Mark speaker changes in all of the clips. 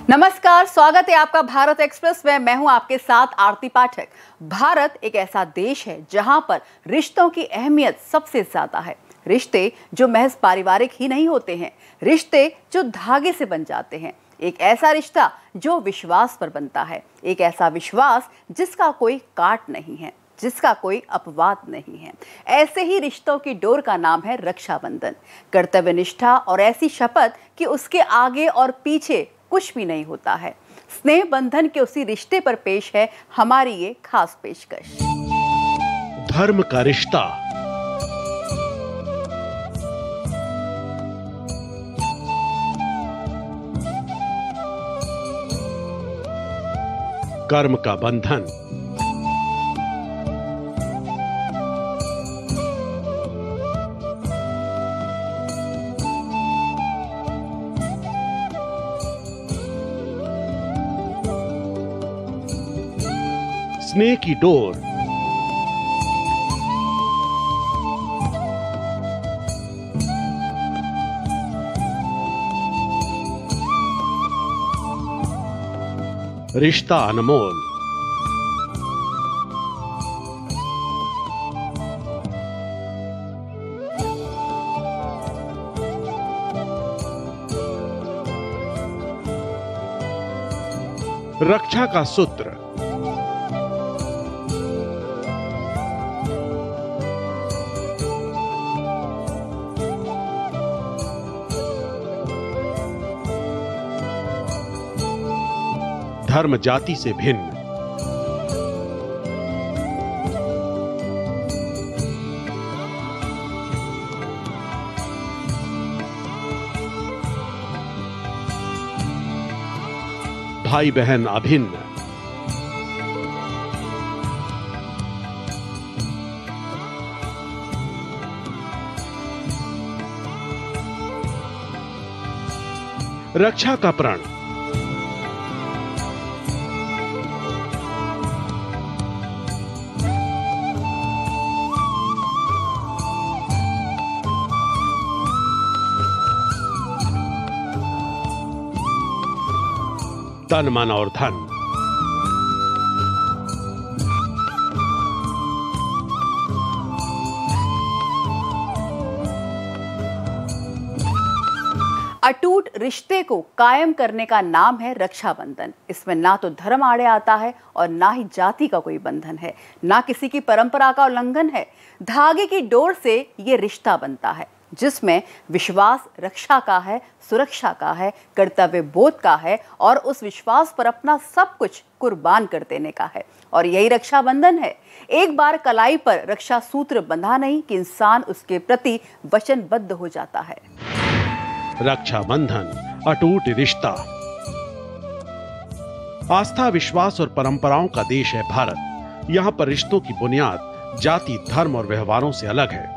Speaker 1: नमस्कार, स्वागत है आपका भारत एक्सप्रेस में। मैं हूं आपके साथ आरती पाठक। भारत एक ऐसा देश है जहां पर रिश्तों की अहमियत सबसे ज्यादा है। रिश्ते जो महज पारिवारिक ही नहीं होते हैं, रिश्ते जो धागे से बन जाते हैं। एक ऐसा रिश्ता जो विश्वास पर बनता है, एक ऐसा विश्वास जिसका कोई काट नहीं है, जिसका कोई अपवाद नहीं है। ऐसे ही रिश्तों की डोर का नाम है रक्षाबंधन। कर्तव्य निष्ठा और ऐसी शपथ कि उसके आगे और पीछे कुछ भी नहीं होता है। स्नेह बंधन के उसी रिश्ते पर पेश है हमारी ये खास पेशकश।
Speaker 2: धर्म का रिश्ता। कर्म का बंधन। स्नेह की डोर। रिश्ता अनमोल। रक्षा का सूत्र। धर्म जाति से भिन्न। भाई बहन अभिन्न। रक्षा का प्रण। तन मन और धन।
Speaker 1: अटूट रिश्ते को कायम करने का नाम है रक्षाबंधन। इसमें ना तो धर्म आड़े आता है और ना ही जाति का कोई बंधन है, ना किसी की परंपरा का उल्लंघन है। धागे की डोर से ये रिश्ता बनता है जिसमें विश्वास रक्षा का है, सुरक्षा का है, कर्तव्य बोध का है और उस विश्वास पर अपना सब कुछ कुर्बान कर देने का है। और यही रक्षाबंधन है। एक बार कलाई पर रक्षा सूत्र बंधा नहीं कि इंसान उसके प्रति वचनबद्ध हो जाता है।
Speaker 2: रक्षाबंधन अटूट रिश्ता। आस्था, विश्वास और परंपराओं का देश है भारत। यहाँ पर रिश्तों की बुनियाद जाति, धर्म और व्यवहारों से अलग है।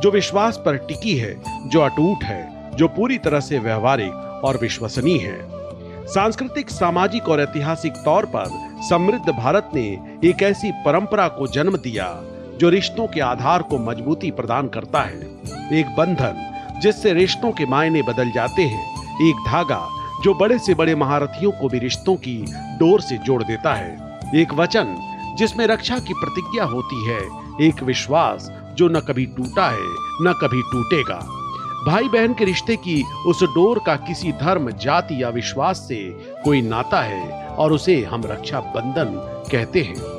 Speaker 2: जो विश्वास पर टिकी है, जो अटूट है, जो पूरी तरह से व्यवहारिक और विश्वसनीय है। सांस्कृतिक, सामाजिक और ऐतिहासिक तौर पर समृद्ध भारत ने एक ऐसी परंपरा को जन्म दिया जो रिश्तों के आधार को मजबूती प्रदान करता है। एक बंधन जिससे रिश्तों के मायने बदल जाते हैं। एक धागा जो बड़े से बड़े महारथियों को भी रिश्तों की डोर से जोड़ देता है। एक वचन जिसमें रक्षा की प्रतिज्ञा होती है। एक विश्वास जो न कभी टूटा है न कभी टूटेगा। भाई बहन के रिश्ते की उस डोर का किसी धर्म, जाति या विश्वास से कोई नाता है और उसे हम रक्षा बंधन कहते हैं।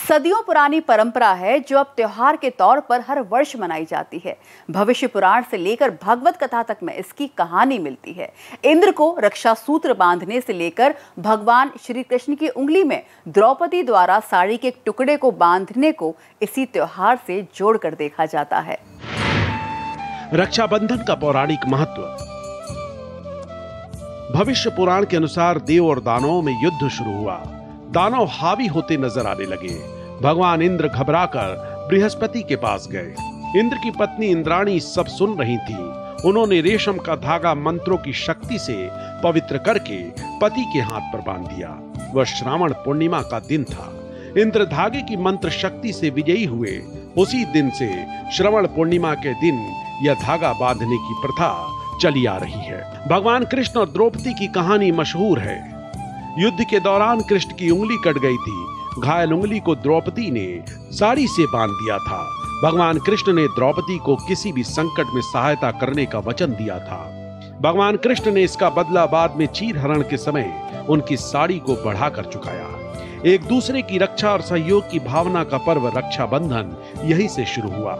Speaker 1: सदियों पुरानी परंपरा है जो अब त्योहार के तौर पर हर वर्ष मनाई जाती है। भविष्य पुराण से लेकर भागवत कथा तक में इसकी कहानी मिलती है। इंद्र को रक्षा सूत्र बांधने से लेकर भगवान श्री कृष्ण की उंगली में द्रौपदी द्वारा साड़ी के एक टुकड़े को बांधने को इसी त्योहार से जोड़कर देखा जाता है।
Speaker 2: रक्षाबंधन का पौराणिक महत्व। भविष्य पुराण के अनुसार देव और दानवों में युद्ध शुरू हुआ। दानव हावी होते नजर आने लगे। भगवान इंद्र घबराकर बृहस्पति के पास गए। इंद्र की पत्नी इंद्राणी सब सुन रही थी। उन्होंने रेशम का धागा मंत्रों की शक्ति से पवित्र करके पति के हाथ पर बांध दिया। वह श्रावण पूर्णिमा का दिन था। इंद्र धागे की मंत्र शक्ति से विजयी हुए। उसी दिन से श्रवण पूर्णिमा के दिन यह धागा बांधने की प्रथा चली आ रही है। भगवान कृष्ण और द्रौपदी की कहानी मशहूर है। युद्ध के दौरान कृष्ण की उंगली कट गई थी। घायल उंगली को द्रौपदी ने साड़ी से बांध दिया था। भगवान कृष्ण ने द्रौपदी को किसी भी संकट में सहायता करने का वचन दिया था। भगवान कृष्ण ने इसका बदला बाद में चीरहरण के समय उनकी साड़ी को बढ़ाकर चुकाया। एक दूसरे की रक्षा और सहयोग की भावना का पर्व रक्षाबंधन यहीं से शुरू हुआ।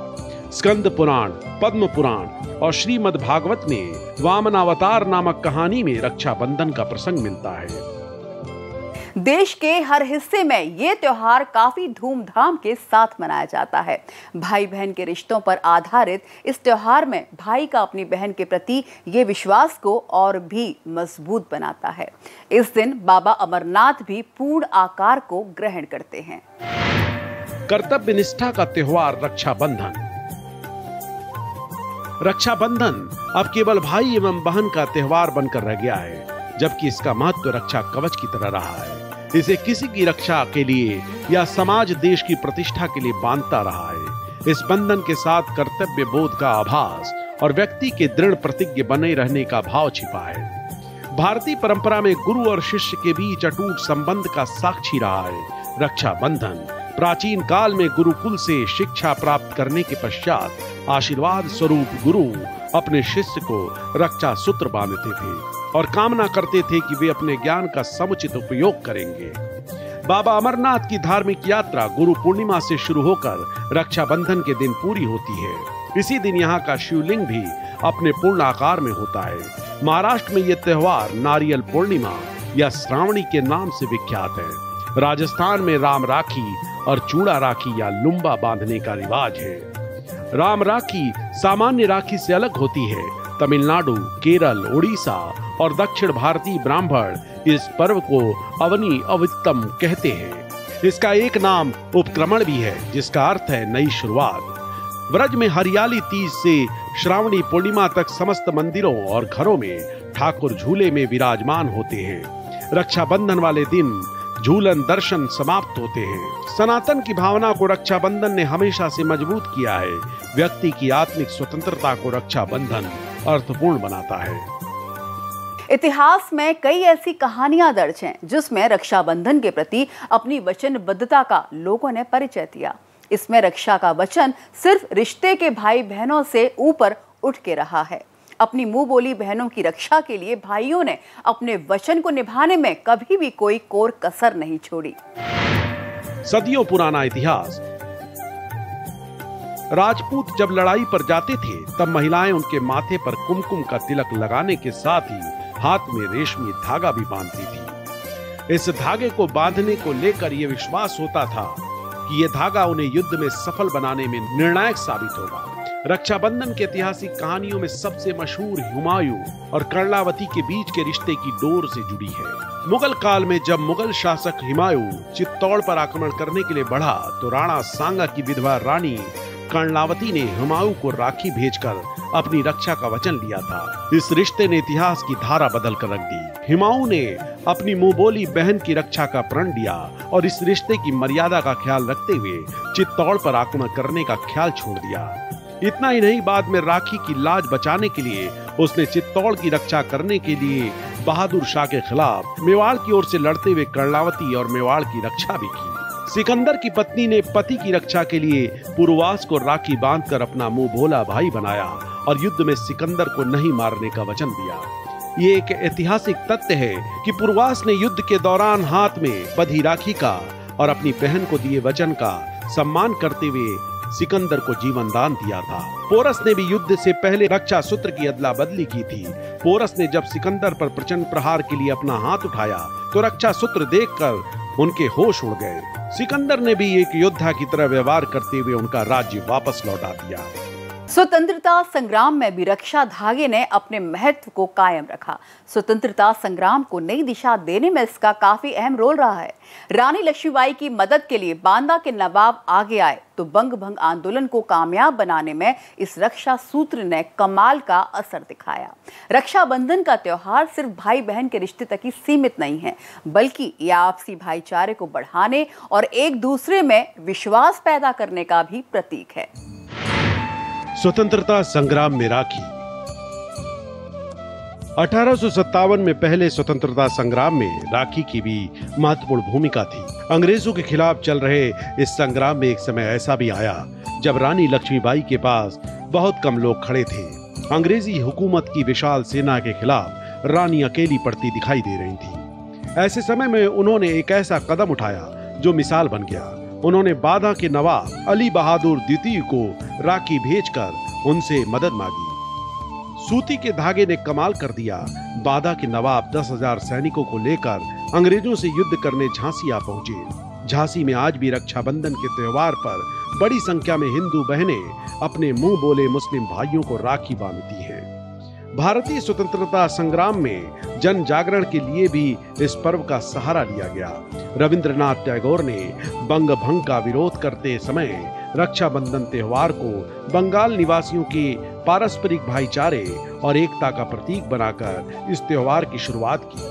Speaker 2: स्कंद पुराण, पद्म पुराण और श्रीमद् भागवत में वामनावतार नामक कहानी में रक्षाबंधन का प्रसंग मिलता है।
Speaker 1: देश के हर हिस्से में ये त्योहार काफी धूमधाम के साथ मनाया जाता है। भाई बहन के रिश्तों पर आधारित इस त्योहार में भाई का अपनी बहन के प्रति ये विश्वास को और भी मजबूत बनाता है। इस दिन बाबा अमरनाथ भी पूर्ण आकार को ग्रहण करते हैं।
Speaker 2: कर्तव्य निष्ठा का त्योहार रक्षाबंधन। रक्षाबंधन अब केवल भाई एवं बहन का त्योहार बनकर रह गया है, जबकि इसका महत्व रक्षा कवच की तरह रहा है। इसे किसी की रक्षा के लिए या समाज देश की प्रतिष्ठा के लिए बांधता रहा है। इस बंधन के साथ कर्तव्य बोध का आभास और व्यक्ति के दृढ़ प्रतिज्ञ बने रहने का भाव छिपा है। भारतीय परंपरा में गुरु और शिष्य के बीच अटूट संबंध का साक्षी रहा है रक्षाबंधन। प्राचीन काल में गुरुकुल से शिक्षा प्राप्त करने के पश्चात आशीर्वाद स्वरूप गुरु अपने शिष्य को रक्षा सूत्र बांधते थे और कामना करते थे कि वे अपने ज्ञान का समुचित उपयोग करेंगे। बाबा अमरनाथ की धार्मिक यात्रा गुरु पूर्णिमा से शुरू होकर रक्षाबंधन के दिन पूरी होती है। इसी दिन यहाँ का शिवलिंग भी अपने पूर्ण आकार में होता है। महाराष्ट्र में यह त्योहार नारियल पूर्णिमा या श्रावणी के नाम से विख्यात है। राजस्थान में राम राखी और चूड़ा राखी या लुम्बा बांधने का रिवाज है। राम राखी सामान्य राखी से अलग होती है। तमिलनाडु, केरल, उड़ीसा और दक्षिण भारतीय ब्राह्मण इस पर्व को अवनी अवित्तम कहते हैं। इसका एक नाम उपक्रमण भी है, जिसका अर्थ है नई शुरुआत। व्रज में हरियाली तीज से श्रावणी पूर्णिमा तक समस्त मंदिरों और घरों में ठाकुर झूले में विराजमान होते हैं। रक्षाबंधन वाले दिन झूलन दर्शन समाप्त होते हैं। सनातन की भावना को रक्षाबंधन ने हमेशा से मजबूत किया है। व्यक्ति की आत्मिक स्वतंत्रता को रक्षाबंधन अर्थपूर्ण बनाता है।
Speaker 1: इतिहास में कई ऐसी कहानियां दर्ज हैं जिसमें रक्षाबंधन के प्रति अपनी वचनबद्धता का लोगों ने परिचय दिया। इसमें रक्षा का वचन सिर्फ रिश्ते के भाई बहनों से ऊपर उठ के रहा है। अपनी मुंह बोली बहनों की रक्षा के लिए भाइयों ने अपने वचन को निभाने में कभी भी कोई कोर कसर नहीं छोड़ी।
Speaker 2: सदियों पुराना इतिहास। राजपूत जब लड़ाई पर जाते थे तब महिलाएं उनके माथे पर कुमकुम का तिलक लगाने के साथ ही हाथ में रेशमी धागा भी बांधती थी। इस धागे को बांधने को लेकर यह विश्वास होता था कि यह धागा उन्हें युद्ध में सफल बनाने में निर्णायक साबित होगा। रक्षाबंधन के ऐतिहासिक कहानियों में सबसे मशहूर हुमायूं और कर्णावती के बीच के रिश्ते की डोर से जुड़ी है। मुगल काल में जब मुगल शासक हुमायूं चित्तौड़ पर आक्रमण करने के लिए बढ़ा तो राणा सांगा की विधवा रानी कर्णावती ने हुमायूं को राखी भेजकर अपनी रक्षा का वचन लिया था। इस रिश्ते ने इतिहास की धारा बदल कर रख दी। हुमायूं ने अपनी मुंह बोली बहन की रक्षा का प्रण लिया और इस रिश्ते की मर्यादा का ख्याल रखते हुए चित्तौड़ पर आक्रमण करने का ख्याल छोड़ दिया। इतना ही नहीं, बाद में राखी की लाज बचाने के लिए उसने चित्तौड़ की रक्षा करने के लिए बहादुर शाह के खिलाफ मेवाड़ की ओर से लड़ते हुए कर्णावती और मेवाड़ की रक्षा भी की। सिकंदर की पत्नी ने पति की रक्षा के लिए पुरवास को राखी बांधकर अपना मुंह भोला भाई बनाया और युद्ध में सिकंदर को नहीं मारने का वचन दिया। ये एक ऐतिहासिक तथ्य है कि पुरवास ने युद्ध के दौरान हाथ में बंधी राखी का और अपनी बहन को दिए वचन का सम्मान करते हुए सिकंदर को जीवन दान दिया था। पोरस ने भी युद्ध से पहले रक्षा सूत्र की अदला बदली की थी। पोरस ने जब सिकंदर पर प्रचंड प्रहार के लिए अपना हाथ उठाया तो रक्षा सूत्र देखकर उनके होश उड़ गए। सिकंदर ने भी एक योद्धा की तरह व्यवहार करते हुए उनका राज्य वापस लौटा दिया।
Speaker 1: स्वतंत्रता संग्राम में भी रक्षा धागे ने अपने महत्व को कायम रखा। स्वतंत्रता संग्राम को नई दिशा देने में इसका काफी अहम रोल रहा है। रानी लक्ष्मीबाई की मदद के लिए बांदा के नवाब आगे आए तो बंग भंग आंदोलन को कामयाब बनाने में इस रक्षा सूत्र ने कमाल का असर दिखाया। रक्षाबंधन का त्योहार सिर्फ भाई बहन के रिश्ते तक ही सीमित नहीं है, बल्कि यह आपसी भाईचारे को बढ़ाने और एक दूसरे में विश्वास पैदा करने का भी प्रतीक है।
Speaker 2: स्वतंत्रता संग्राम में राखी। 1857 में पहले स्वतंत्रता संग्राम में राखी की भी महत्वपूर्ण भूमिका थी। अंग्रेजों के खिलाफ चल रहे इस संग्राम में एक समय ऐसा भी आया जब रानी लक्ष्मीबाई के पास बहुत कम लोग खड़े थे। अंग्रेजी हुकूमत की विशाल सेना के खिलाफ रानी अकेली पड़ती दिखाई दे रही थी। ऐसे समय में उन्होंने एक ऐसा कदम उठाया जो मिसाल बन गया। उन्होंने बादा के नवाब अली बहादुर द्वितीय को राखी भेजकर उनसे मदद मांगी। सूती के धागे ने कमाल कर दिया। बादा के नवाब 10,000 सैनिकों को लेकर अंग्रेजों से युद्ध करने झांसी आ पहुंचे। झांसी में आज भी रक्षाबंधन के त्योहार पर बड़ी संख्या में हिंदू बहनें अपने मुंह बोले मुस्लिम भाइयों को राखी बांधती हैं। भारतीय स्वतंत्रता संग्राम में जन जागरण के लिए भी इस पर्व का सहारा लिया गया। रविंद्रनाथ टैगोर ने बंग भंग का विरोध करते समय रक्षाबंधन त्योहार को बंगाल निवासियों के पारस्परिक भाईचारे और एकता का प्रतीक बनाकर इस त्योहार की शुरुआत की।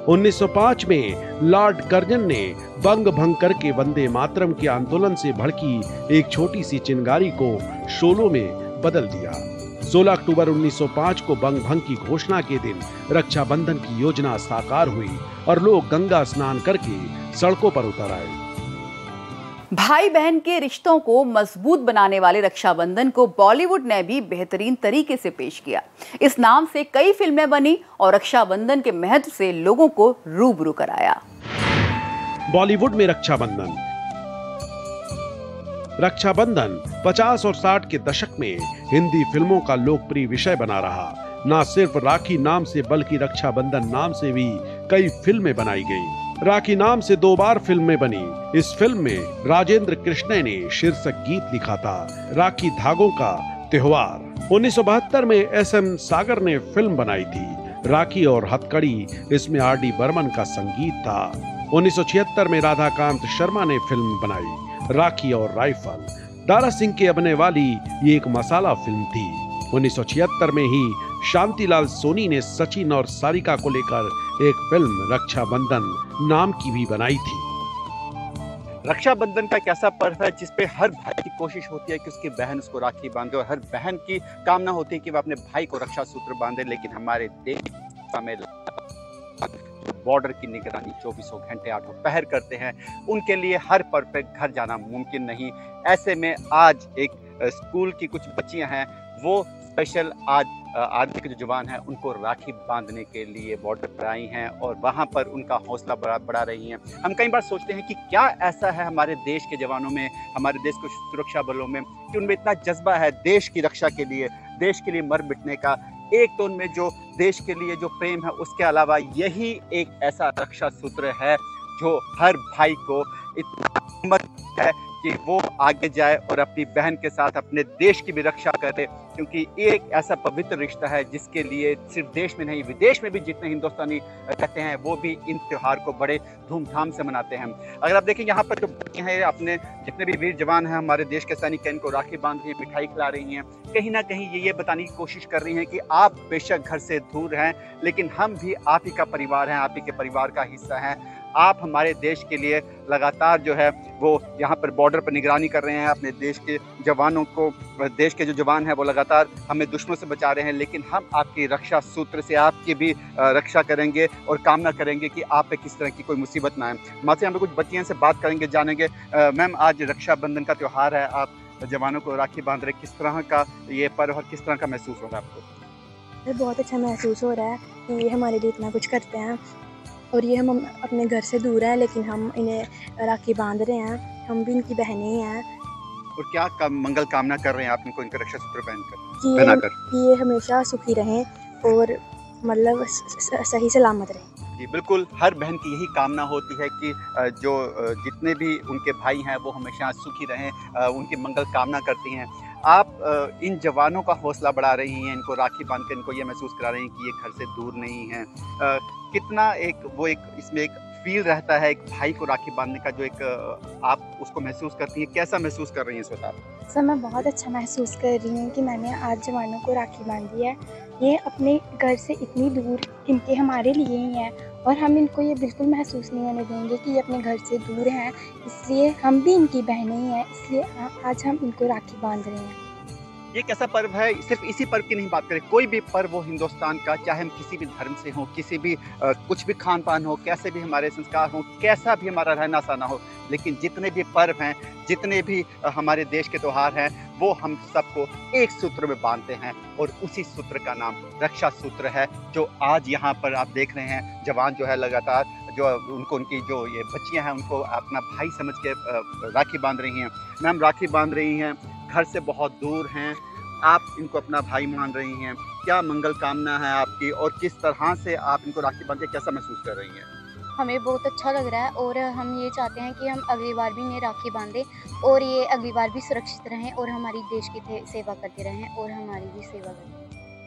Speaker 2: 1905 में लॉर्ड कर्जन ने बंग भंग करके वंदे मातरम के आंदोलन से भड़की एक छोटी सी चिंगारी को शोलों में बदल दिया। 16 अक्टूबर 1905 को बंग भंग की घोषणा के दिन रक्षाबंधन की योजना साकार हुई और लोग गंगा स्नान करके सड़कों पर उतर आए।
Speaker 1: भाई बहन के रिश्तों को मजबूत बनाने वाले रक्षाबंधन को बॉलीवुड ने भी बेहतरीन तरीके से पेश किया। इस नाम से कई फिल्में बनी और रक्षाबंधन के महत्व से लोगों को रूबरू कराया।
Speaker 2: बॉलीवुड में रक्षाबंधन 50 और 60 के दशक में हिंदी फिल्मों का लोकप्रिय विषय बना रहा। न सिर्फ राखी नाम से बल्कि रक्षाबंधन नाम से भी कई फिल्में बनाई गईं। राखी नाम से 2 बार फिल्में बनी। इस फिल्म में राजेंद्र कृष्ण ने शीर्षक गीत लिखा था, राखी धागों का त्योहार। 1972 में SM सागर ने फिल्म बनाई थी, राखी और हथकड़ी। इसमें RD बर्मन का संगीत था। 1976 में राधाकांत शर्मा ने फिल्म बनाई, राखी और राइफल। दारा सिंह के अभिनय वाली ये एक मसाला फिल्म थी। 1976 में ही शांतिलाल सोनी ने सचिन और सारिका को लेकर एक फिल्म रक्षाबंधन नाम की भी बनाई थी।
Speaker 3: रक्षाबंधन का एक ऐसा पर्व है जिसपे हर भाई की कोशिश होती है कि उसकी बहन उसको राखी बांधे और हर बहन की कामना होती है कि वह अपने भाई को रक्षा सूत्र बांधे। लेकिन हमारे देश में बॉर्डर की निगरानी 24 घंटे 8 पहर करते हैं, उनके लिए हर पर्व पे घर जाना मुमकिन नहीं। ऐसे में आज एक स्कूल की कुछ बच्चियां हैं, वो स्पेशल आज आर्मी के जो जवान हैं उनको राखी बांधने के लिए बॉर्डर पर आई हैं और वहाँ पर उनका हौसला बढ़ा रही हैं। हम कई बार सोचते हैं कि क्या ऐसा है हमारे देश के जवानों में, हमारे देश के सुरक्षा बलों में, कि उनमें इतना जज्बा है देश की रक्षा के लिए, देश के लिए मर मिटने का। एक तो उनमें जो देश के लिए जो प्रेम है, उसके अलावा यही एक ऐसा रक्षा सूत्र है जो हर भाई को इतना हिम्मत है कि वो आगे जाए और अपनी बहन के साथ अपने देश की भी रक्षा करे, क्योंकि ये एक ऐसा पवित्र रिश्ता है जिसके लिए सिर्फ देश में नहीं विदेश में भी जितने हिंदुस्तानी रहते हैं वो भी इन त्योहार को बड़े धूमधाम से मनाते हैं। अगर आप देखें यहाँ पर जो बच्चियां हैं, अपने जितने भी वीर जवान हैं हमारे देश के सैनिक हैं, इनको राखी बांध रही हैं, मिठाई खिला रही हैं, कहीं ना कहीं ये बताने की कोशिश कर रही हैं कि आप बेशक घर से दूर हैं लेकिन हम भी आप ही का परिवार हैं, आप ही के परिवार का हिस्सा हैं। आप हमारे देश के लिए लगातार जो है वो यहाँ पर बॉर्डर पर निगरानी कर रहे हैं, अपने देश के जवानों को, देश के जो जवान हैं वो लगातार हमें दुश्मनों से बचा रहे हैं, लेकिन हम आपकी रक्षा सूत्र से आपकी भी रक्षा करेंगे और कामना करेंगे कि आप पे किस तरह की कोई मुसीबत ना आए। माँ से हम कुछ बच्चियों से बात करेंगे, जानेंगे। मैम, आज रक्षाबंधन का त्यौहार है, आप जवानों को राखी बांध रहे, किस तरह का ये पर्व और किस तरह का महसूस हो रहा है आपको?
Speaker 4: बहुत अच्छा महसूस हो रहा है कि ये हमारे लिए इतना कुछ करते हैं और ये हम अपने घर से दूर हैं लेकिन हम इन्हें राखी बांध रहे हैं, हम भी इनकी बहनें ही हैं।
Speaker 3: और क्या मंगल कामना कर रहे हैं आप इनको, इनका रक्षा सूत्र पहनाकर?
Speaker 4: कि ये हमेशा सुखी रहें और मतलब सही सलामत रहें।
Speaker 3: जी बिल्कुल, हर बहन की यही कामना होती है कि जो जितने भी उनके भाई हैं वो हमेशा सुखी रहें, उनकी मंगल कामना करती हैं। आप इन जवानों का हौसला बढ़ा रही हैं, इनको राखी बांध कर इनको ये महसूस करा रही हैं कि ये घर से दूर नहीं हैं। कितना एक इसमें एक फील रहता है एक भाई को राखी बांधने का, जो एक आप उसको महसूस करती हैं, कैसा महसूस कर रही हैं इस वक्त आप?
Speaker 4: सर, मैं बहुत अच्छा महसूस कर रही हूँ कि मैंने आज जवानों को राखी बांधी है। ये अपने घर से इतनी दूर इनके हमारे लिए ही हैं और हम इनको ये बिल्कुल महसूस नहीं होने देंगे कि ये अपने घर से दूर हैं, इसलिए हम भी इनकी बहनें ही हैं, इसलिए आज हम इनको राखी बांध रहे हैं।
Speaker 3: ये कैसा पर्व है? सिर्फ इसी पर्व की नहीं बात करें, कोई भी पर्व हो हिंदुस्तान का, चाहे हम किसी भी धर्म से हो, किसी भी कुछ भी खान पान हो, कैसे भी हमारे संस्कार हो, कैसा भी हमारा रहना सहना हो, लेकिन जितने भी पर्व हैं, जितने भी हमारे देश के त्यौहार हैं, वो हम सबको एक सूत्र में बांधते हैं और उसी सूत्र का नाम रक्षा सूत्र है। जो आज यहाँ पर आप देख रहे हैं, जवान जो है लगातार जो उनकी जो ये बच्चियाँ हैं उनको अपना भाई समझ के राखी बांध रही हैं। मैम राखी बांध रही हैं, घर से बहुत दूर हैं, आप इनको अपना भाई मान रही हैं, क्या मंगल कामना है आपकी और किस तरह से आप इनको राखी बांध के कैसा महसूस कर रही हैं?
Speaker 5: हमें बहुत अच्छा लग रहा है और हम ये चाहते हैं कि हम अगली बार भी इन्हें राखी बांधें और ये अगली बार भी सुरक्षित रहें और हमारी देश की सेवा करते रहें और हमारी भी सेवा करें।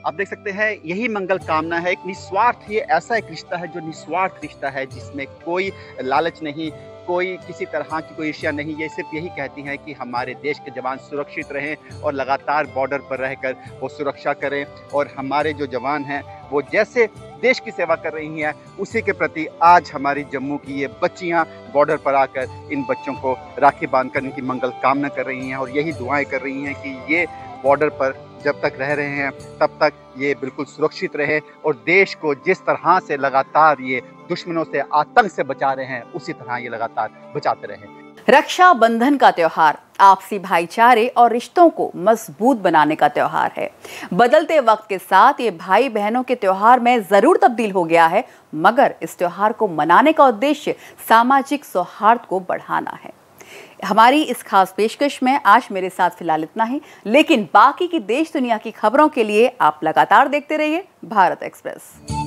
Speaker 3: आप देख सकते हैं यही मंगल कामना है, एक निस्वार्थ, ये ऐसा एक रिश्ता है जो निस्वार्थ रिश्ता है, जिसमें कोई लालच नहीं, कोई किसी तरह की कोई ईर्ष्या नहीं। ये सिर्फ यही कहती हैं कि हमारे देश के जवान सुरक्षित रहें और लगातार बॉर्डर पर रहकर वो सुरक्षा करें और हमारे जो जवान हैं वो जैसे देश की सेवा कर रही हैं, उसी के प्रति आज हमारी जम्मू की ये बच्चियां बॉर्डर पर आकर इन बच्चों को राखी बांधकर इनकी मंगल कामना कर रही हैं और यही दुआएं कर रही हैं कि ये बॉर्डर पर जब तक रह रहे हैं तब तक ये बिल्कुल सुरक्षित रहे और देश को जिस तरह से लगातार ये दुश्मनों से, आतंक से बचा रहे हैं, उसी तरह ये लगातार बचाते रहें।
Speaker 1: रक्षा बंधन का त्योहार आपसी भाईचारे और रिश्तों को मजबूत बनाने का त्योहार है। बदलते वक्त के साथ ये भाई बहनों के त्योहार में जरूर तब्दील हो गया है, मगर इस त्योहार को मनाने का उद्देश्य सामाजिक सौहार्द को बढ़ाना है। हमारी इस खास पेशकश में आज मेरे साथ फिलहाल इतना ही, लेकिन बाकी की देश दुनिया की खबरों के लिए आप लगातार देखते रहिए भारत एक्सप्रेस।